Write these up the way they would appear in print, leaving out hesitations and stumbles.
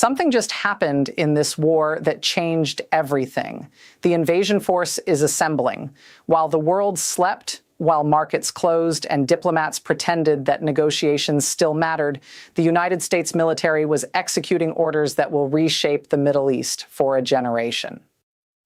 Something just happened in this war that changed everything. The invasion force is assembling. While the world slept, while markets closed and diplomats pretended that negotiations still mattered, the United States military was executing orders that will reshape the Middle East for a generation.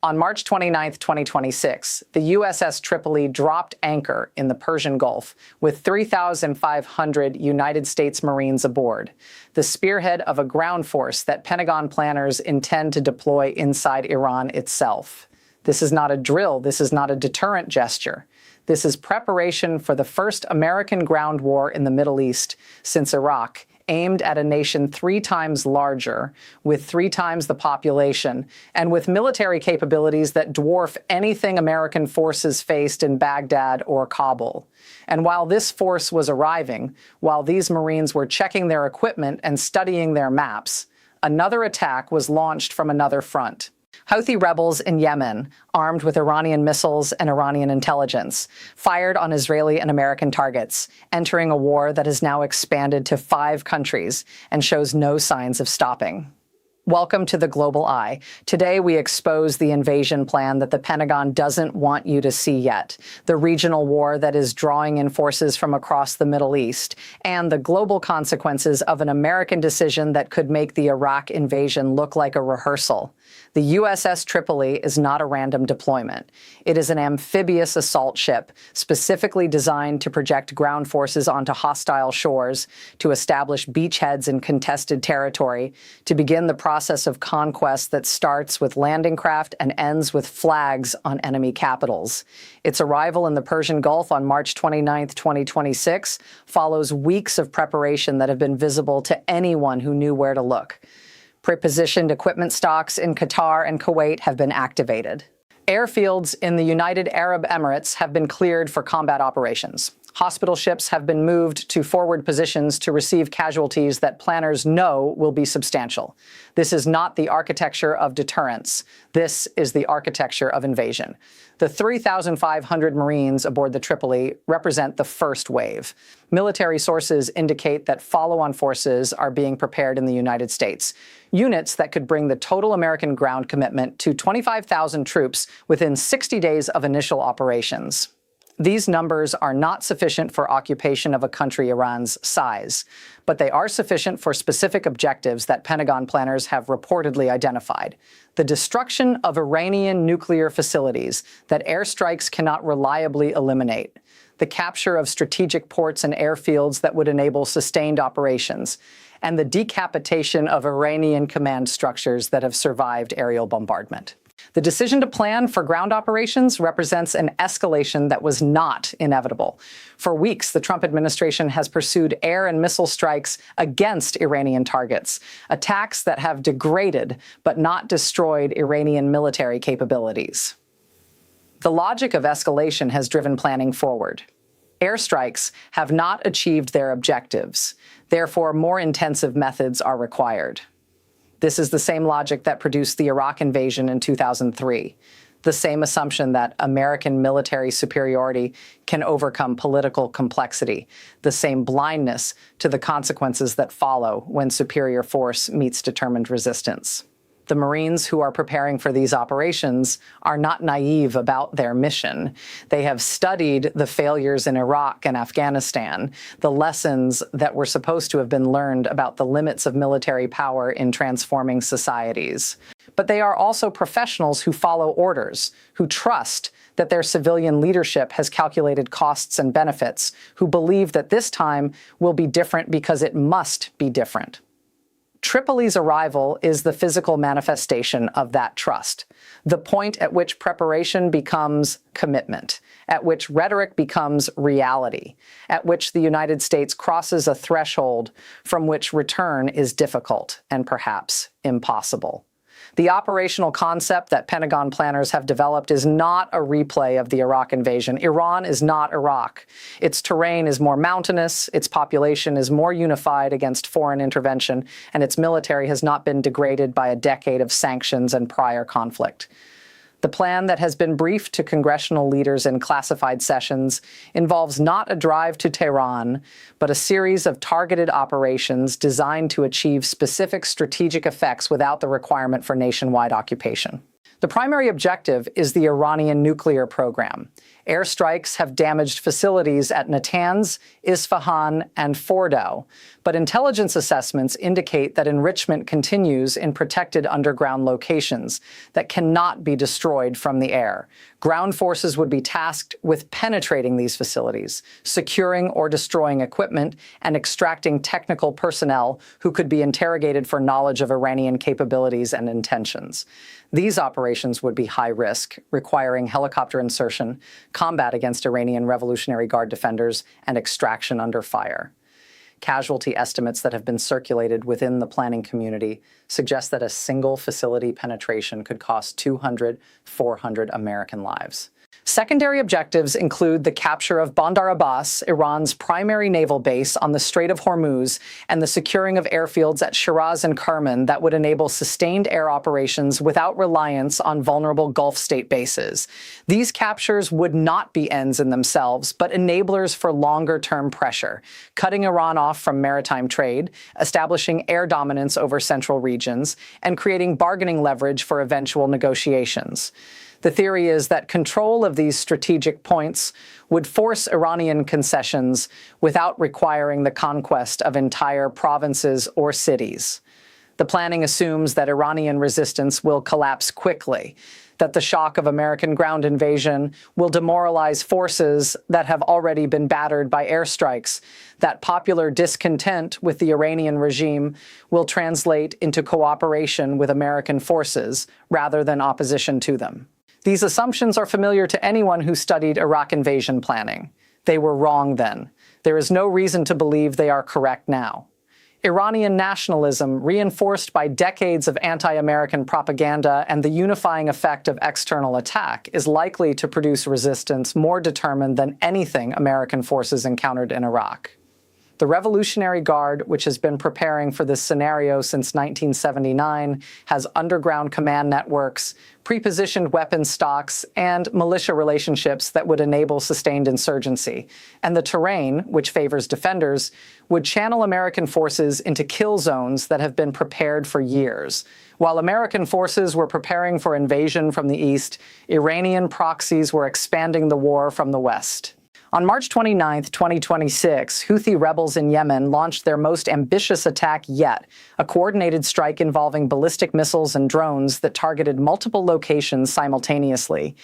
On March 29, 2026, the USS Tripoli dropped anchor in the Persian Gulf with 3,500 United States Marines aboard, the spearhead of a ground force that Pentagon planners intend to deploy inside Iran itself. This is not a drill. This is not a deterrent gesture. This is preparation for the first American ground war in the Middle East since Iraq, aimed at a nation 3 times larger, with 3 times the population, and with military capabilities that dwarf anything American forces faced in Baghdad or Kabul. And while this force was arriving, while these Marines were checking their equipment and studying their maps, another attack was launched from another front. Houthi rebels in Yemen, armed with Iranian missiles and Iranian intelligence, fired on Israeli and American targets, entering a war that has now expanded to 5 countries and shows no signs of stopping. Welcome to the Global Eye. Today we expose the invasion plan that the Pentagon doesn't want you to see yet, the regional war that is drawing in forces from across the Middle East, and the global consequences of an American decision that could make the Iraq invasion look like a rehearsal. The USS Tripoli is not a random deployment. It is an amphibious assault ship specifically designed to project ground forces onto hostile shores, to establish beachheads in contested territory, to begin the process of conquest that starts with landing craft and ends with flags on enemy capitals. Its arrival in the Persian Gulf on March 29, 2026, follows weeks of preparation that have been visible to anyone who knew where to look. Prepositioned equipment stocks in Qatar and Kuwait have been activated. Airfields in the United Arab Emirates have been cleared for combat operations. Hospital ships have been moved to forward positions to receive casualties that planners know will be substantial. This is not the architecture of deterrence. This is the architecture of invasion. The 3,500 Marines aboard the Tripoli represent the first wave. Military sources indicate that follow-on forces are being prepared in the United States, units that could bring the total American ground commitment to 25,000 troops within 60 days of initial operations. These numbers are not sufficient for occupation of a country Iran's size, but they are sufficient for specific objectives that Pentagon planners have reportedly identified. The destruction of Iranian nuclear facilities that airstrikes cannot reliably eliminate. The capture of strategic ports and airfields that would enable sustained operations. And the decapitation of Iranian command structures that have survived aerial bombardment. The decision to plan for ground operations represents an escalation that was not inevitable. For weeks, the Trump administration has pursued air and missile strikes against Iranian targets, attacks that have degraded but not destroyed Iranian military capabilities. The logic of escalation has driven planning forward. Airstrikes have not achieved their objectives. Therefore, more intensive methods are required. This is the same logic that produced the Iraq invasion in 2003, the same assumption that American military superiority can overcome political complexity, the same blindness to the consequences that follow when superior force meets determined resistance. The Marines who are preparing for these operations are not naive about their mission. They have studied the failures in Iraq and Afghanistan, the lessons that were supposed to have been learned about the limits of military power in transforming societies. But they are also professionals who follow orders, who trust that their civilian leadership has calculated costs and benefits, who believe that this time will be different because it must be different. Tripoli's arrival is the physical manifestation of that trust, the point at which preparation becomes commitment, at which rhetoric becomes reality, at which the United States crosses a threshold from which return is difficult and perhaps impossible. The operational concept that Pentagon planners have developed is not a replay of the Iraq invasion. Iran is not Iraq. Its terrain is more mountainous, its population is more unified against foreign intervention, and its military has not been degraded by a decade of sanctions and prior conflict. The plan that has been briefed to congressional leaders in classified sessions involves not a drive to Tehran, but a series of targeted operations designed to achieve specific strategic effects without the requirement for nationwide occupation. The primary objective is the Iranian nuclear program. Airstrikes have damaged facilities at Natanz, Isfahan, and Fordow, but intelligence assessments indicate that enrichment continues in protected underground locations that cannot be destroyed from the air. Ground forces would be tasked with penetrating these facilities, securing or destroying equipment, and extracting technical personnel who could be interrogated for knowledge of Iranian capabilities and intentions. These operations would be high risk, requiring helicopter insertion, combat against Iranian Revolutionary Guard defenders, and extraction under fire. Casualty estimates that have been circulated within the planning community suggest that a single facility penetration could cost 400 American lives. Secondary objectives include the capture of Bandar Abbas, Iran's primary naval base on the Strait of Hormuz, and the securing of airfields at Shiraz and Kerman that would enable sustained air operations without reliance on vulnerable Gulf state bases. These captures would not be ends in themselves, but enablers for longer-term pressure, cutting Iran off from maritime trade, establishing air dominance over central regions, and creating bargaining leverage for eventual negotiations. The theory is that control of these strategic points would force Iranian concessions without requiring the conquest of entire provinces or cities. The planning assumes that Iranian resistance will collapse quickly, that the shock of American ground invasion will demoralize forces that have already been battered by airstrikes, that popular discontent with the Iranian regime will translate into cooperation with American forces rather than opposition to them. These assumptions are familiar to anyone who studied Iraq invasion planning. They were wrong then. There is no reason to believe they are correct now. Iranian nationalism, reinforced by decades of anti-American propaganda and the unifying effect of external attack, is likely to produce resistance more determined than anything American forces encountered in Iraq. The Revolutionary Guard, which has been preparing for this scenario since 1979, has underground command networks, pre-positioned weapons stocks, and militia relationships that would enable sustained insurgency. And the terrain, which favors defenders, would channel American forces into kill zones that have been prepared for years. While American forces were preparing for invasion from the east, Iranian proxies were expanding the war from the west. On March 29, 2026, Houthi rebels in Yemen launched their most ambitious attack yet, a coordinated strike involving ballistic missiles and drones that targeted multiple locations simultaneously.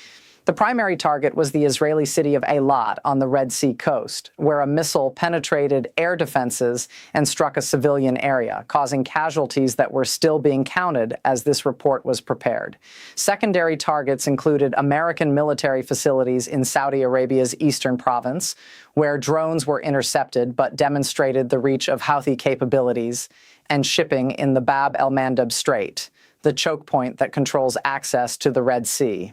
The primary target was the Israeli city of Eilat on the Red Sea coast, where a missile penetrated air defenses and struck a civilian area, causing casualties that were still being counted as this report was prepared. Secondary targets included American military facilities in Saudi Arabia's eastern province, where drones were intercepted but demonstrated the reach of Houthi capabilities, and shipping in the Bab el-Mandeb Strait, the choke point that controls access to the Red Sea.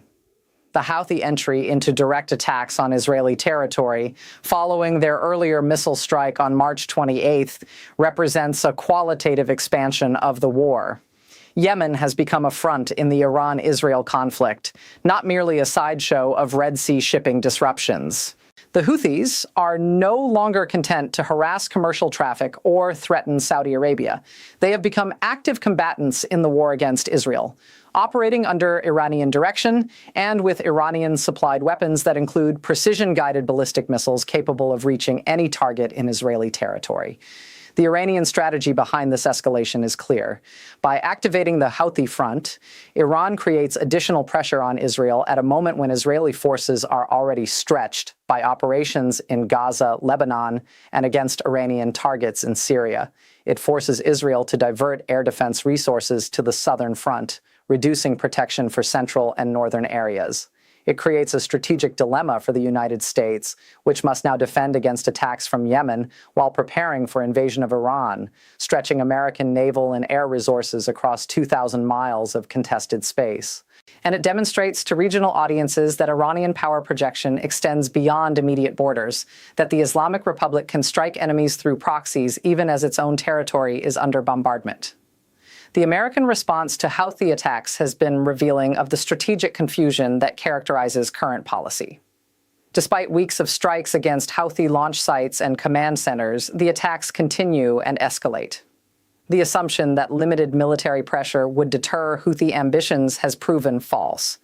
The Houthi entry into direct attacks on Israeli territory, following their earlier missile strike on March 28th, represents a qualitative expansion of the war. Yemen has become a front in the Iran-Israel conflict, not merely a sideshow of Red Sea shipping disruptions. The Houthis are no longer content to harass commercial traffic or threaten Saudi Arabia. They have become active combatants in the war against Israel, operating under Iranian direction and with Iranian-supplied weapons that include precision-guided ballistic missiles capable of reaching any target in Israeli territory. The Iranian strategy behind this escalation is clear. By activating the Houthi front, Iran creates additional pressure on Israel at a moment when Israeli forces are already stretched by operations in Gaza, Lebanon, and against Iranian targets in Syria. It forces Israel to divert air defense resources to the southern front, reducing protection for central and northern areas. It creates a strategic dilemma for the United States, which must now defend against attacks from Yemen while preparing for invasion of Iran, stretching American naval and air resources across 2,000 miles of contested space. And it demonstrates to regional audiences that Iranian power projection extends beyond immediate borders, that the Islamic Republic can strike enemies through proxies even as its own territory is under bombardment. The American response to Houthi attacks has been revealing of the strategic confusion that characterizes current policy. Despite weeks of strikes against Houthi launch sites and command centers, the attacks continue and escalate. The assumption that limited military pressure would deter Houthi ambitions has proven false.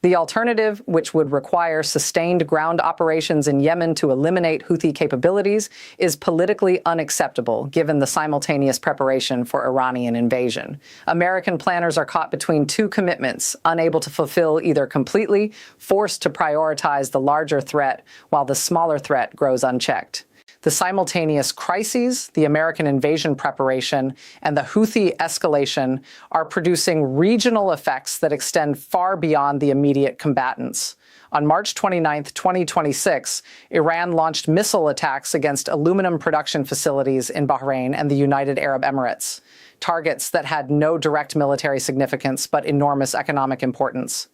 The alternative, which would require sustained ground operations in Yemen to eliminate Houthi capabilities, is politically unacceptable given the simultaneous preparation for Iranian invasion. American planners are caught between two commitments, unable to fulfill either completely, forced to prioritize the larger threat while the smaller threat grows unchecked. The simultaneous crises, the American invasion preparation, and the Houthi escalation are producing regional effects that extend far beyond the immediate combatants. On March 29, 2026, Iran launched missile attacks against aluminum production facilities in Bahrain and the United Arab Emirates, targets that had no direct military significance but enormous economic importance.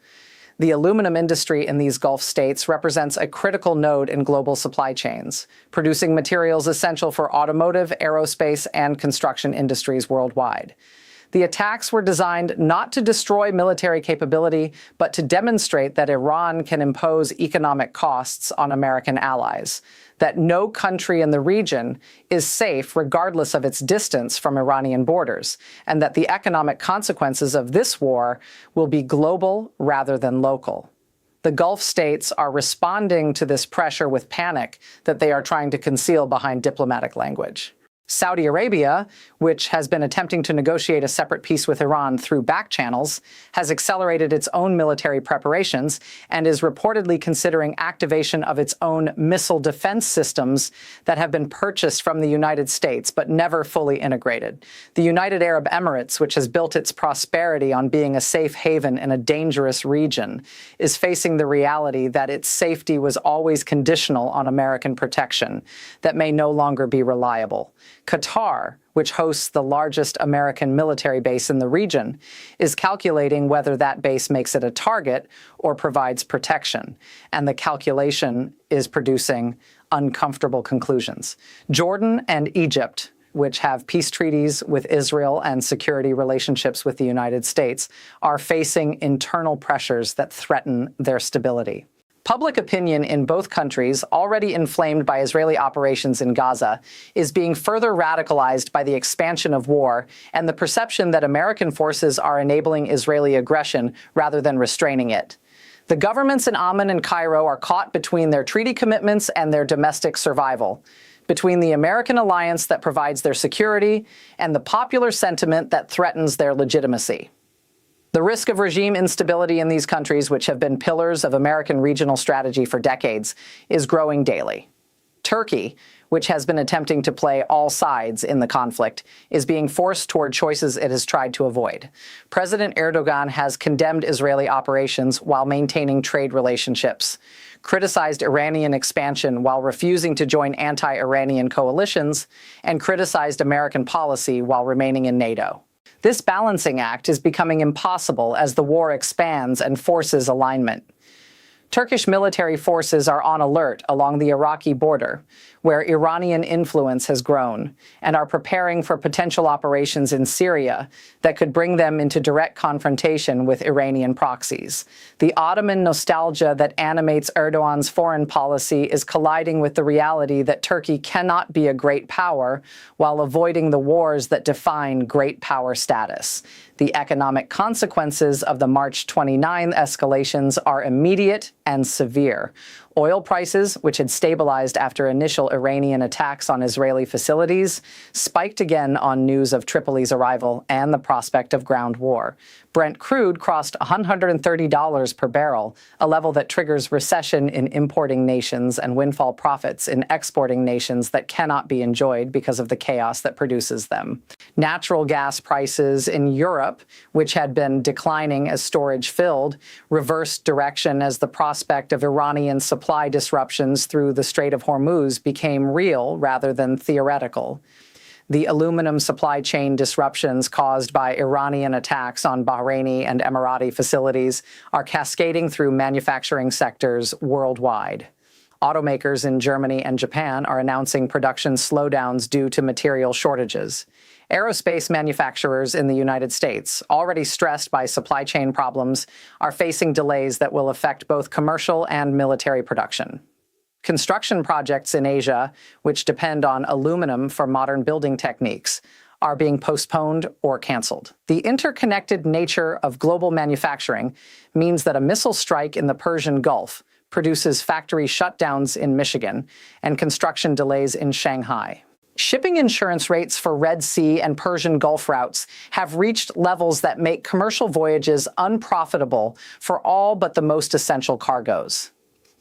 The aluminum industry in these Gulf states represents a critical node in global supply chains, producing materials essential for automotive, aerospace, and construction industries worldwide. The attacks were designed not to destroy military capability, but to demonstrate that Iran can impose economic costs on American allies, that no country in the region is safe regardless of its distance from Iranian borders, and that the economic consequences of this war will be global rather than local. The Gulf states are responding to this pressure with panic that they are trying to conceal behind diplomatic language. Saudi Arabia, which has been attempting to negotiate a separate peace with Iran through back channels, has accelerated its own military preparations and is reportedly considering activation of its own missile defense systems that have been purchased from the United States but never fully integrated. The United Arab Emirates, which has built its prosperity on being a safe haven in a dangerous region, is facing the reality that its safety was always conditional on American protection that may no longer be reliable. Qatar, which hosts the largest American military base in the region, is calculating whether that base makes it a target or provides protection, and the calculation is producing uncomfortable conclusions. Jordan and Egypt, which have peace treaties with Israel and security relationships with the United States, are facing internal pressures that threaten their stability. Public opinion in both countries, already inflamed by Israeli operations in Gaza, is being further radicalized by the expansion of war and the perception that American forces are enabling Israeli aggression rather than restraining it. The governments in Amman and Cairo are caught between their treaty commitments and their domestic survival, between the American alliance that provides their security and the popular sentiment that threatens their legitimacy. The risk of regime instability in these countries, which have been pillars of American regional strategy for decades, is growing daily. Turkey, which has been attempting to play all sides in the conflict, is being forced toward choices it has tried to avoid. President Erdogan has condemned Israeli operations while maintaining trade relationships, criticized Iranian expansion while refusing to join anti-Iranian coalitions, and criticized American policy while remaining in NATO. This balancing act is becoming impossible as the war expands and forces alignment. Turkish military forces are on alert along the Iraqi border, where Iranian influence has grown, and are preparing for potential operations in Syria that could bring them into direct confrontation with Iranian proxies. The Ottoman nostalgia that animates Erdogan's foreign policy is colliding with the reality that Turkey cannot be a great power while avoiding the wars that define great power status. The economic consequences of the March 29 escalations are immediate and severe. Oil prices, which had stabilized after initial Iranian attacks on Israeli facilities, spiked again on news of Tripoli's arrival and the prospect of ground war. Brent crude crossed $130 per barrel, a level that triggers recession in importing nations and windfall profits in exporting nations that cannot be enjoyed because of the chaos that produces them. Natural gas prices in Europe, which had been declining as storage filled, reversed direction as the prospect of Iranian supply disruptions through the Strait of Hormuz became real rather than theoretical. The aluminum supply chain disruptions caused by Iranian attacks on Bahraini and Emirati facilities are cascading through manufacturing sectors worldwide. Automakers in Germany and Japan are announcing production slowdowns due to material shortages. Aerospace manufacturers in the United States, already stressed by supply chain problems, are facing delays that will affect both commercial and military production. Construction projects in Asia, which depend on aluminum for modern building techniques, are being postponed or canceled. The interconnected nature of global manufacturing means that a missile strike in the Persian Gulf produces factory shutdowns in Michigan and construction delays in Shanghai. Shipping insurance rates for Red Sea and Persian Gulf routes have reached levels that make commercial voyages unprofitable for all but the most essential cargoes.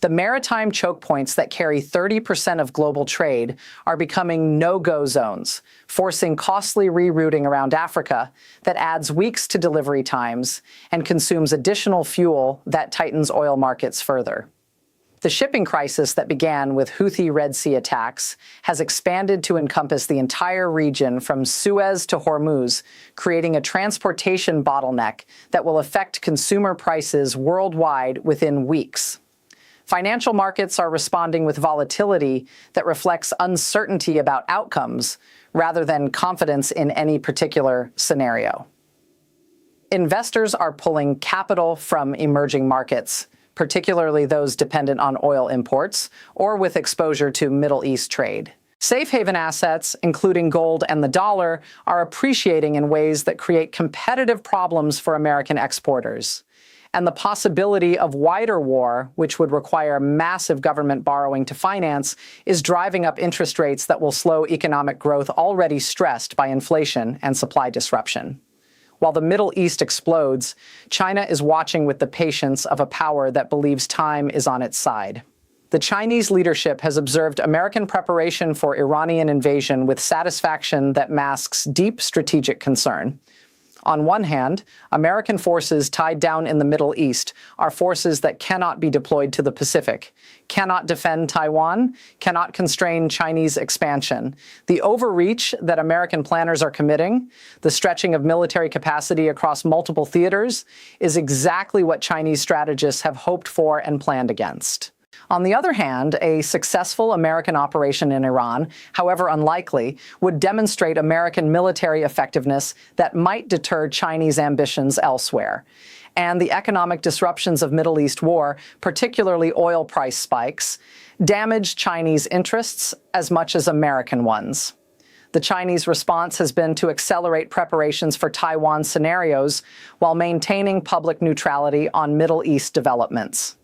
The maritime choke points that carry 30% of global trade are becoming no-go zones, forcing costly rerouting around Africa that adds weeks to delivery times and consumes additional fuel that tightens oil markets further. The shipping crisis that began with Houthi Red Sea attacks has expanded to encompass the entire region from Suez to Hormuz, creating a transportation bottleneck that will affect consumer prices worldwide within weeks. Financial markets are responding with volatility that reflects uncertainty about outcomes rather than confidence in any particular scenario. Investors are pulling capital from emerging markets, particularly those dependent on oil imports or with exposure to Middle East trade. Safe haven assets, including gold and the dollar, are appreciating in ways that create competitive problems for American exporters. And the possibility of wider war, which would require massive government borrowing to finance, is driving up interest rates that will slow economic growth already stressed by inflation and supply disruption. While the Middle East explodes, China is watching with the patience of a power that believes time is on its side. The Chinese leadership has observed American preparation for Iranian invasion with satisfaction that masks deep strategic concern. On one hand, American forces tied down in the Middle East are forces that cannot be deployed to the Pacific, cannot defend Taiwan, cannot constrain Chinese expansion. The overreach that American planners are committing, the stretching of military capacity across multiple theaters, is exactly what Chinese strategists have hoped for and planned against. On the other hand, a successful American operation in Iran, however unlikely, would demonstrate American military effectiveness that might deter Chinese ambitions elsewhere. And the economic disruptions of Middle East war, particularly oil price spikes, damage Chinese interests as much as American ones. The Chinese response has been to accelerate preparations for Taiwan scenarios while maintaining public neutrality on Middle East developments.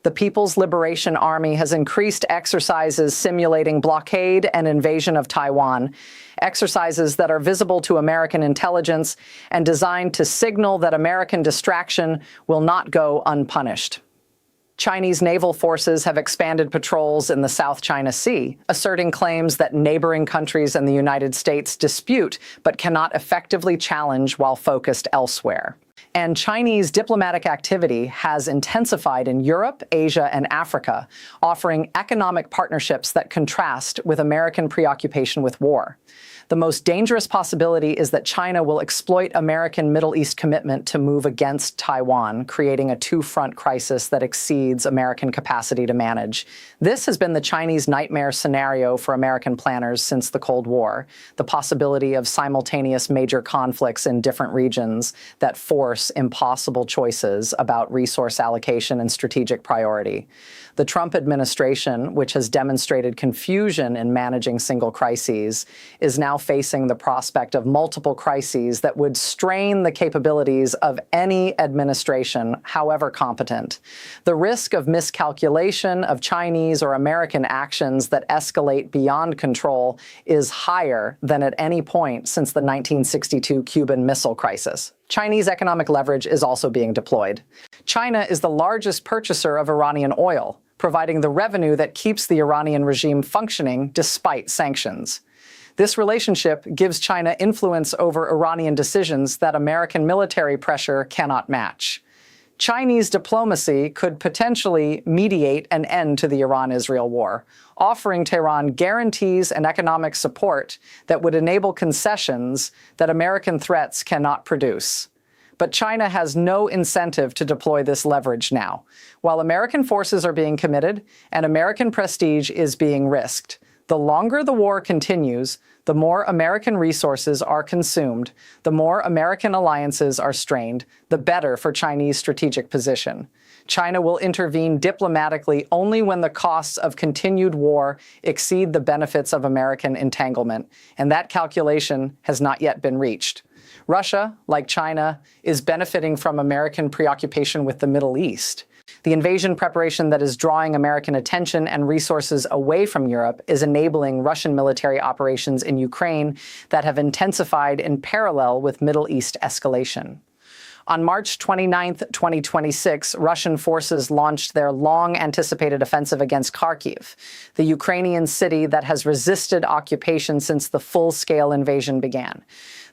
The People's Liberation Army has increased exercises simulating blockade and invasion of Taiwan, exercises that are visible to American intelligence and designed to signal that American distraction will not go unpunished. Chinese naval forces have expanded patrols in the South China Sea, asserting claims that neighboring countries and the United States dispute but cannot effectively challenge while focused elsewhere. And Chinese diplomatic activity has intensified in Europe, Asia, and Africa, offering economic partnerships that contrast with American preoccupation with war. The most dangerous possibility is that China will exploit American Middle East commitment to move against Taiwan, creating a two-front crisis that exceeds American capacity to manage. This has been the Chinese nightmare scenario for American planners since the Cold War, the possibility of simultaneous major conflicts in different regions that force impossible choices about resource allocation and strategic priority. The Trump administration, which has demonstrated confusion in managing single crises, is now facing the prospect of multiple crises that would strain the capabilities of any administration, however competent. The risk of miscalculation of Chinese or American actions that escalate beyond control is higher than at any point since the 1962 Cuban Missile Crisis. Chinese economic leverage is also being deployed. China is the largest purchaser of Iranian oil, providing the revenue that keeps the Iranian regime functioning despite sanctions. This relationship gives China influence over Iranian decisions that American military pressure cannot match. Chinese diplomacy could potentially mediate an end to the Iran-Israel war, offering Tehran guarantees and economic support that would enable concessions that American threats cannot produce. But China has no incentive to deploy this leverage now. While American forces are being committed and American prestige is being risked, The longer the war continues, the more American resources are consumed, the more American alliances are strained, the better for Chinese strategic position. China will intervene diplomatically only when the costs of continued war exceed the benefits of American entanglement, and that calculation has not yet been reached. Russia, like China, is benefiting from American preoccupation with the Middle East. The invasion preparation that is drawing American attention and resources away from Europe is enabling Russian military operations in Ukraine that have intensified in parallel with Middle East escalation. On March 29, 2026, Russian forces launched their long-anticipated offensive against Kharkiv, the Ukrainian city that has resisted occupation since the full-scale invasion began.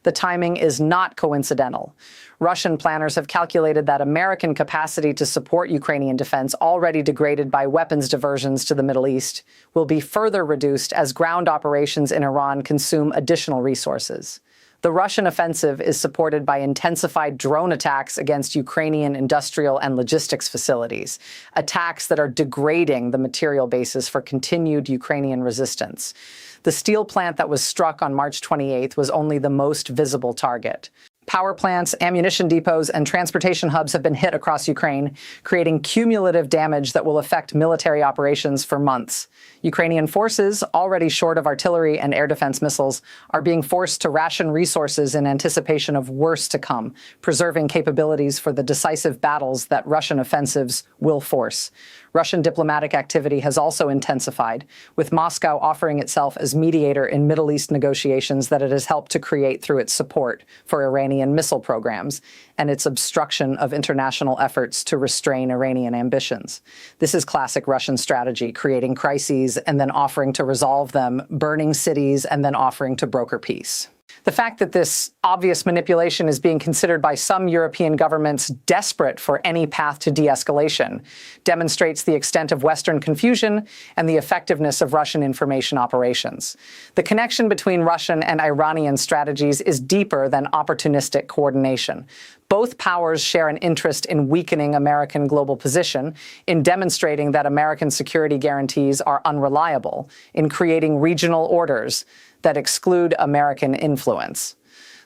The timing is not coincidental. Russian planners have calculated that American capacity to support Ukrainian defense, already degraded by weapons diversions to the Middle East, will be further reduced as ground operations in Iran consume additional resources. The Russian offensive is supported by intensified drone attacks against Ukrainian industrial and logistics facilities, attacks that are degrading the material basis for continued Ukrainian resistance. The steel plant that was struck on March 28th was only the most visible target. Power plants, ammunition depots, and transportation hubs have been hit across Ukraine, creating cumulative damage that will affect military operations for months. Ukrainian forces, already short of artillery and air defense missiles, are being forced to ration resources in anticipation of worse to come, preserving capabilities for the decisive battles that Russian offensives will force. Russian diplomatic activity has also intensified, with Moscow offering itself as mediator in Middle East negotiations that it has helped to create through its support for Iranian missile programs and its obstruction of international efforts to restrain Iranian ambitions. This is classic Russian strategy, creating crises and then offering to resolve them, burning cities and then offering to broker peace. The fact that this obvious manipulation is being considered by some European governments desperate for any path to de-escalation demonstrates the extent of Western confusion and the effectiveness of Russian information operations. The connection between Russian and Iranian strategies is deeper than opportunistic coordination. Both powers share an interest in weakening American global position, in demonstrating that American security guarantees are unreliable, in creating regional orders that exclude American influence.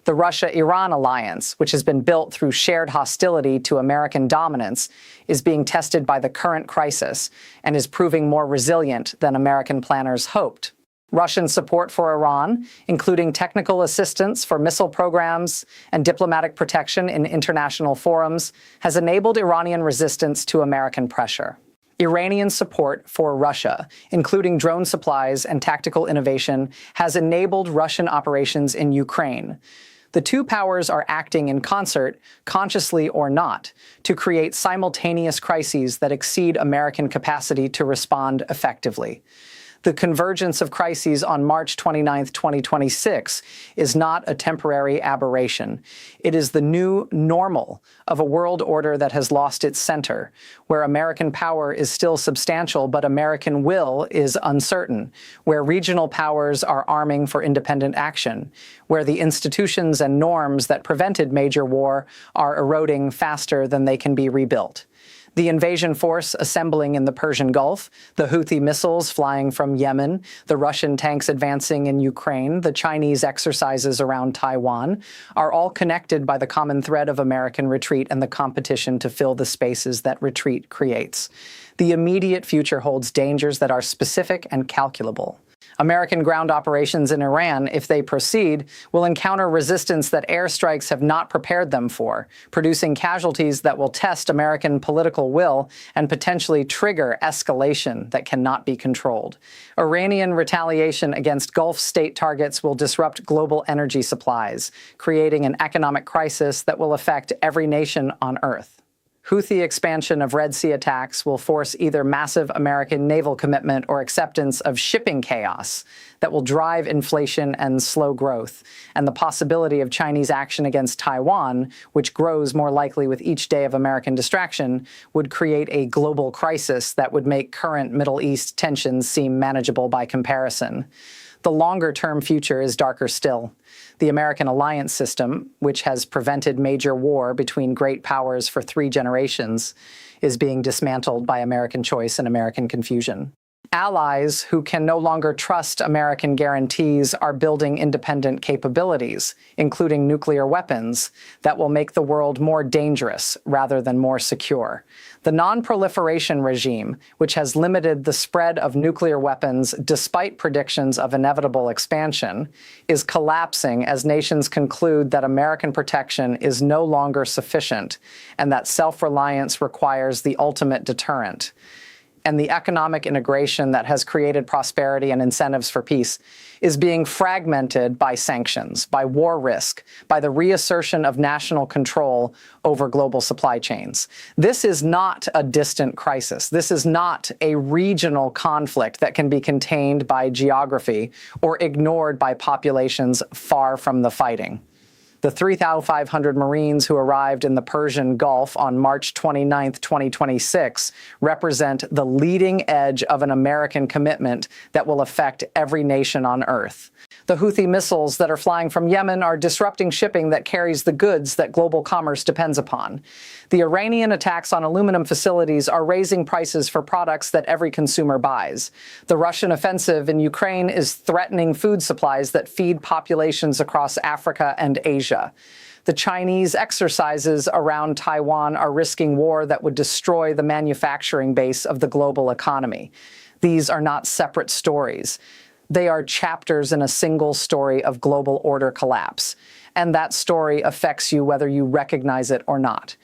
The Russia-Iran alliance, which has been built through shared hostility to American dominance, is being tested by the current crisis and is proving more resilient than American planners hoped. Russian support for Iran, including technical assistance for missile programs and diplomatic protection in international forums, has enabled Iranian resistance to American pressure. Iranian support for Russia, including drone supplies and tactical innovation, has enabled Russian operations in Ukraine. The two powers are acting in concert, consciously or not, to create simultaneous crises that exceed American capacity to respond effectively. The convergence of crises on March 29, 2026 is not a temporary aberration. It is the new normal of a world order that has lost its center, where American power is still substantial but American will is uncertain, where regional powers are arming for independent action, where the institutions and norms that prevented major war are eroding faster than they can be rebuilt. The invasion force assembling in the Persian Gulf, the Houthi missiles flying from Yemen, the Russian tanks advancing in Ukraine, the Chinese exercises around Taiwan, are all connected by the common thread of American retreat and the competition to fill the spaces that retreat creates. The immediate future holds dangers that are specific and calculable. American ground operations in Iran, if they proceed, will encounter resistance that airstrikes have not prepared them for, producing casualties that will test American political will and potentially trigger escalation that cannot be controlled. Iranian retaliation against Gulf state targets will disrupt global energy supplies, creating an economic crisis that will affect every nation on Earth. Houthi expansion of Red Sea attacks will force either massive American naval commitment or acceptance of shipping chaos that will drive inflation and slow growth, and the possibility of Chinese action against Taiwan, which grows more likely with each day of American distraction, would create a global crisis that would make current Middle East tensions seem manageable by comparison. The longer-term future is darker still. The American alliance system, which has prevented major war between great powers for 3 generations, is being dismantled by American choice and American confusion. Allies who can no longer trust American guarantees are building independent capabilities, including nuclear weapons, that will make the world more dangerous rather than more secure. The non-proliferation regime, which has limited the spread of nuclear weapons despite predictions of inevitable expansion, is collapsing as nations conclude that American protection is no longer sufficient and that self-reliance requires the ultimate deterrent. And the economic integration that has created prosperity and incentives for peace is being fragmented by sanctions, by war risk, by the reassertion of national control over global supply chains. This is not a distant crisis. This is not a regional conflict that can be contained by geography or ignored by populations far from the fighting. The 3,500 Marines who arrived in the Persian Gulf on March 29, 2026, represent the leading edge of an American commitment that will affect every nation on Earth. The Houthi missiles that are flying from Yemen are disrupting shipping that carries the goods that global commerce depends upon. The Iranian attacks on aluminum facilities are raising prices for products that every consumer buys. The Russian offensive in Ukraine is threatening food supplies that feed populations across Africa and Asia. The Chinese exercises around Taiwan are risking war that would destroy the manufacturing base of the global economy. These are not separate stories. They are chapters in a single story of global order collapse. And that story affects you whether you recognize it or not.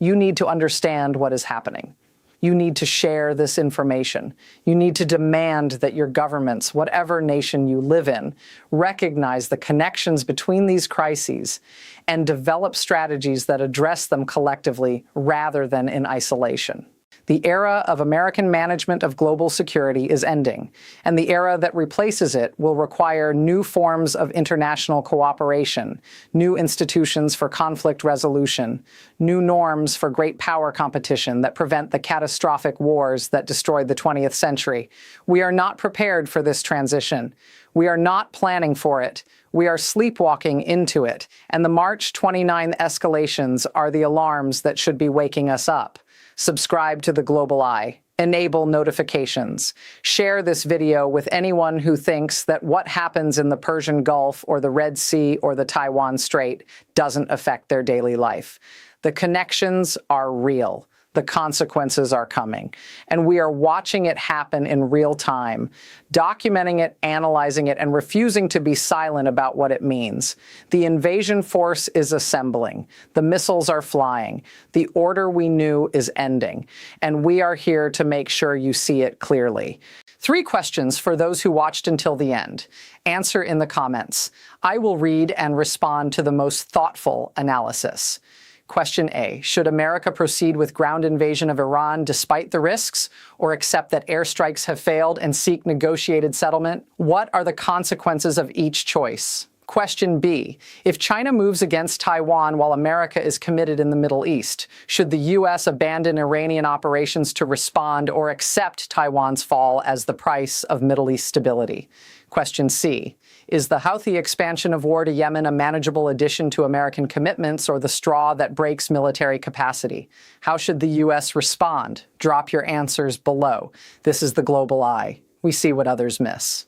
You need to understand what is happening. You need to share this information. You need to demand that your governments, whatever nation you live in, recognize the connections between these crises and develop strategies that address them collectively rather than in isolation. The era of American management of global security is ending, and the era that replaces it will require new forms of international cooperation, new institutions for conflict resolution, new norms for great power competition that prevent the catastrophic wars that destroyed the 20th century. We are not prepared for this transition. We are not planning for it. We are sleepwalking into it, and the March 29 escalations are the alarms that should be waking us up. Subscribe to the Global Eye. Enable notifications. Share this video with anyone who thinks that what happens in the Persian Gulf or the Red Sea or the Taiwan Strait doesn't affect their daily life. The connections are real. The consequences are coming. And we are watching it happen in real time, documenting it, analyzing it, and refusing to be silent about what it means. The invasion force is assembling. The missiles are flying. The order we knew is ending. And we are here to make sure you see it clearly. 3 questions for those who watched until the end. Answer in the comments. I will read and respond to the most thoughtful analysis. Question A, should America proceed with ground invasion of Iran despite the risks, or accept that airstrikes have failed and seek negotiated settlement? What are the consequences of each choice? Question B, if China moves against Taiwan while America is committed in the Middle East, should the U.S. abandon Iranian operations to respond or accept Taiwan's fall as the price of Middle East stability? Question C, is the Houthi expansion of war to Yemen a manageable addition to American commitments or the straw that breaks military capacity? How should the U.S. respond? Drop your answers below. This is the Global Eye. We see what others miss.